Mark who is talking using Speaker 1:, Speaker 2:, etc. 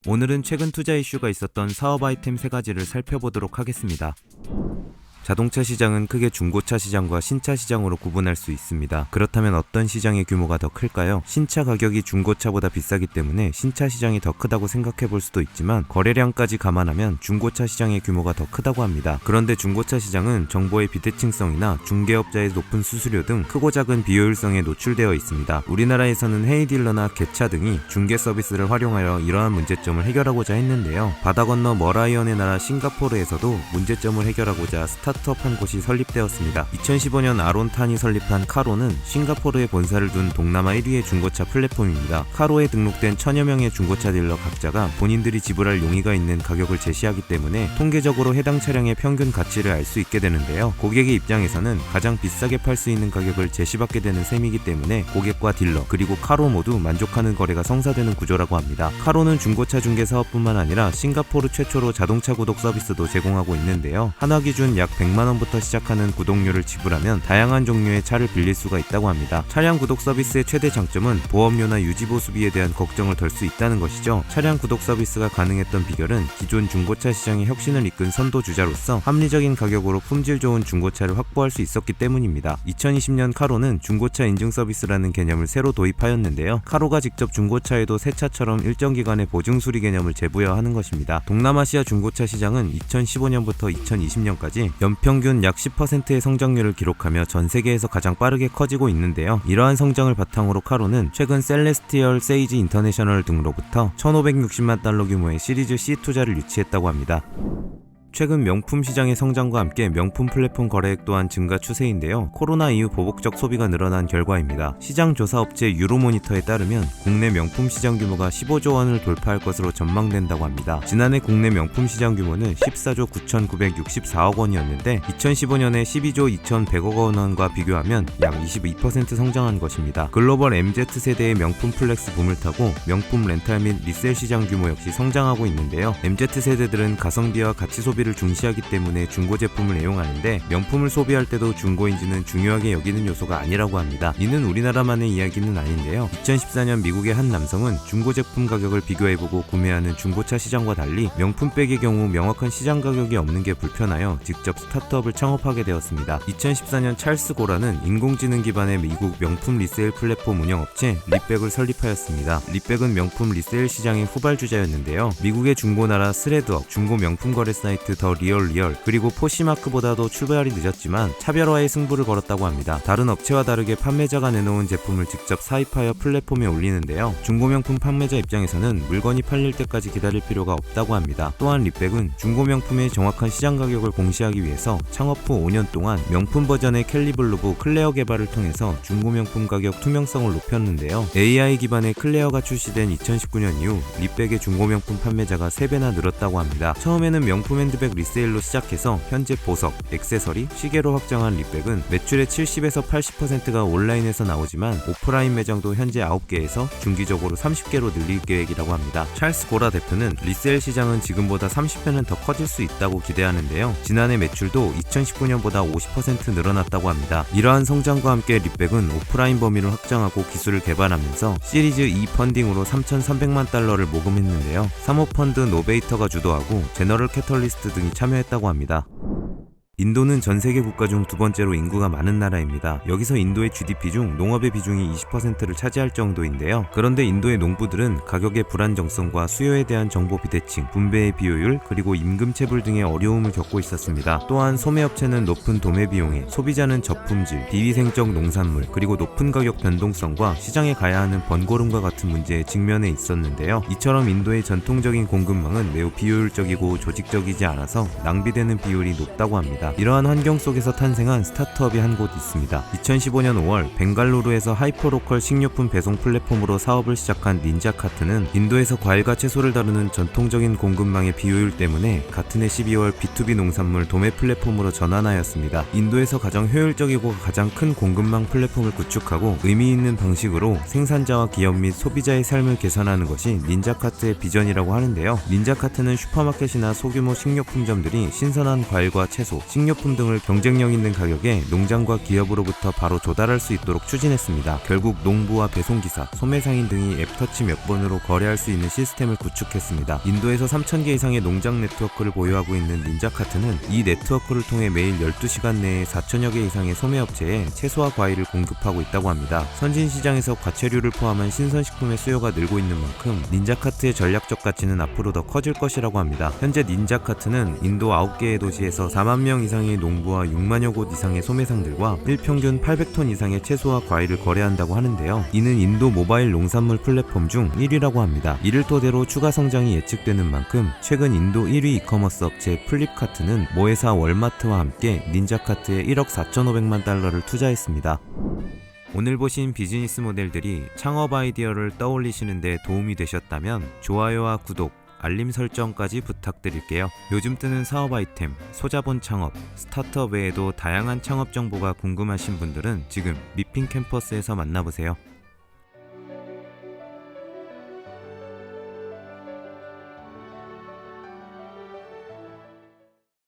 Speaker 1: 오늘은 최근 투자 이슈가 있었던 사업 아이템 3가지를 살펴보도록 하겠습니다. 자동차 시장은 크게 중고차 시장과 신차 시장으로 구분할 수 있습니다. 그렇다면 어떤 시장의 규모가 더 클까요? 신차 가격이 중고차보다 비싸기 때문에 신차 시장이 더 크다고 생각해 볼 수도 있지만 거래량까지 감안하면 중고차 시장의 규모가 더 크다고 합니다. 그런데 중고차 시장은 정보의 비대칭성이나 중개업자의 높은 수수료 등 크고 작은 비효율성에 노출되어 있습니다. 우리나라에서는 헤이딜러나 개차 등이 중개 서비스를 활용하여 이러한 문제점을 해결하고자 했는데요. 바다 건너 머라이언의 나라 싱가포르에서도 문제점을 해결하고자 스타트업한 곳이 설립되었습니다. 2015년 아론탄이 설립한 카로는 싱가포르에 본사를 둔 동남아 1위의 중고차 플랫폼입니다. 카로에 등록된 1000여 명의 중고차 딜러 각자가 본인들이 지불할 용의가 있는 가격을 제시하기 때문에 통계적으로 해당 차량의 평균 가치를 알 수 있게 되는데요. 고객의 입장에서는 가장 비싸게 팔 수 있는 가격을 제시받게 되는 셈이기 때문에 고객과 딜러 그리고 카로 모두 만족하는 거래가 성사되는 구조라고 합니다. 카로는 중고차 중개 사업뿐만 아니라 싱가포르 최초로 자동차 구독 서비스도 제공하고 있는데요. 한화 기준 약 100만원부터 시작하는 구독료를 지불하면 다양한 종류의 차를 빌릴 수가 있다고 합니다. 차량 구독 서비스의 최대 장점은 보험료나 유지보수비에 대한 걱정을 덜 수 있다는 것이죠. 차량 구독 서비스가 가능했던 비결은 기존 중고차 시장의 혁신을 이끈 선도주자로서 합리적인 가격으로 품질 좋은 중고차를 확보할 수 있었기 때문입니다. 2020년 카로는 중고차 인증 서비스라는 개념을 새로 도입하였는데요. 카로가 직접 중고차에도 새 차처럼 일정 기간의 보증 수리 개념을 제부여하는 것입니다. 동남아시아 중고차 시장은 2015년부터 2020년까지 연평균 약 10%의 성장률을 기록하며 전 세계에서 가장 빠르게 커지고 있는데요. 이러한 성장을 바탕으로 카로는 최근 셀레스티얼 세이지 인터내셔널 등으로부터 1,560만 달러 규모의 시리즈 C 투자를 유치했다고 합니다. 최근 명품 시장의 성장과 함께 명품 플랫폼 거래액 또한 증가 추세인데요. 코로나 이후 보복적 소비가 늘어난 결과입니다. 시장 조사 업체 유로모니터에 따르면 국내 명품 시장 규모가 15조 원을 돌파할 것으로 전망된다고 합니다. 지난해 국내 명품 시장 규모는 14조 9,964억 원이었는데 2015년에 12조 2,100억 원과 비교하면 약 22% 성장한 것입니다. 글로벌 MZ세대의 명품 플렉스 붐을 타고 명품 렌탈 및 리셀 시장 규모 역시 성장하고 있는데요. MZ세대들은 가성비와 가치 소비를 중시하기 때문에 중고 제품을 애용하는데 명품을 소비할 때도 중고인지는 중요하게 여기는 요소가 아니라고 합니다. 이는 우리나라만의 이야기는 아닌데요. 2014년 미국의 한 남성은 중고 제품 가격을 비교해보고 구매하는 중고차 시장과 달리 명품백의 경우 명확한 시장 가격이 없는 게 불편하여 직접 스타트업을 창업하게 되었습니다. 2014년 찰스 고라는 인공지능 기반의 미국 명품 리세일 플랫폼 운영업체 립백을 설립하였습니다. 립백은 명품 리세일 시장의 후발주자였는데요. 미국의 중고나라 스레드업, 중고 명품 거래 사이트 더 리얼 그리고 포시마크보다도 출발이 늦었지만 차별화의 승부를 걸었다고 합니다. 다른 업체와 다르게 판매자가 내놓은 제품을 직접 사입하여 플랫폼에 올리는데요. 중고명품 판매자 입장에서는 물건이 팔릴 때까지 기다릴 필요가 없다고 합니다. 또한 립백은 중고명품의 정확한 시장 가격을 공시하기 위해서 창업 후 5년 동안 명품 버전의 캘리블루브 클레어 개발을 통해서 중고명품 가격 투명성을 높였는데요. AI 기반의 클레어가 출시된 2019년 이후 립백의 중고명품 판매자가 3배나 늘었다고 합니다. 처음에는 명품 핸드백 리세일로 시작해서 현재 보석, 액세서리, 시계로 확장한 립백은 매출의 70에서 80%가 온라인에서 나오지만 오프라인 매장도 현재 9개에서 중기적으로 30개로 늘릴 계획이라고 합니다. 찰스 고라 대표는 리세일 시장은 지금보다 30배는 더 커질 수 있다고 기대하는데요. 지난해 매출도 2019년보다 50% 늘어났다고 합니다. 이러한 성장과 함께 립백은 오프라인 범위를 확장하고 기술을 개발하면서 시리즈 E 펀딩으로 3,300만 달러를 모금했는데요. 사모펀드 노베이터가 주도하고 제너럴 캐털리스트 등이 참여했다고 합니다. 인도는 전 세계 국가 중 2번째로 인구가 많은 나라입니다. 여기서 인도의 GDP 중 농업의 비중이 20%를 차지할 정도인데요. 그런데 인도의 농부들은 가격의 불안정성과 수요에 대한 정보 비대칭, 분배의 비효율, 그리고 임금 체불 등의 어려움을 겪고 있었습니다. 또한 소매업체는 높은 도매 비용에, 소비자는 저품질, 비위생적 농산물, 그리고 높은 가격 변동성과 시장에 가야 하는 번거로움과 같은 문제에 직면해 있었는데요. 이처럼 인도의 전통적인 공급망은 매우 비효율적이고 조직적이지 않아서 낭비되는 비율이 높다고 합니다. 이러한 환경 속에서 탄생한 스타트업이 한 곳 있습니다. 2015년 5월 벵갈루루에서 하이퍼로컬 식료품 배송 플랫폼으로 사업을 시작한 닌자카트는 인도에서 과일과 채소를 다루는 전통적인 공급망의 비효율 때문에 같은 해 12월 B2B 농산물 도매 플랫폼으로 전환하였습니다. 인도에서 가장 효율적이고 가장 큰 공급망 플랫폼을 구축하고 의미 있는 방식으로 생산자와 기업 및 소비자의 삶을 개선하는 것이 닌자카트의 비전이라고 하는데요. 닌자카트는 슈퍼마켓이나 소규모 식료품점들이 신선한 과일과 채소, 식료품 등을 경쟁력 있는 가격에 농장과 기업으로부터 바로 조달할 수 있도록 추진했습니다. 결국 농부와 배송기사, 소매상인 등이 앱터치 몇 번으로 거래할 수 있는 시스템을 구축했습니다. 인도에서 3,000개 이상의 농장 네트워크를 보유하고 있는 닌자카트는 이 네트워크를 통해 매일 12시간 내에 4,000여 개 이상의 소매업체에 채소와 과일을 공급하고 있다고 합니다. 선진시장에서 과체류를 포함한 신선식품의 수요가 늘고 있는 만큼 닌자카트의 전략적 가치는 앞으로 더 커질 것이라고 합니다. 현재 닌자카트는 인도 9개의 도시에서 4만 명 이상의 농부와 6만여 곳 이상의 소매상들과 일평균 800톤 이상의 채소와 과일을 거래한다고 하는데요. 이는 인도 모바일 농산물 플랫폼 중 1위라고 합니다. 이를 토대로 추가 성장이 예측되는 만큼 최근 인도 1위 이커머스 업체 플립카트는 모회사 월마트와 함께 닌자카트에 1억 4,500만 달러를 투자했습니다. 오늘 보신 비즈니스 모델들이 창업 아이디어를 떠올리시는 데 도움이 되셨다면 좋아요와 구독, 알림 설정까지 부탁드릴게요. 요즘 뜨는 사업 아이템, 소자본 창업, 스타트업 외에도 다양한 창업 정보가 궁금하신 분들은 지금 미핑 캠퍼스에서 만나보세요.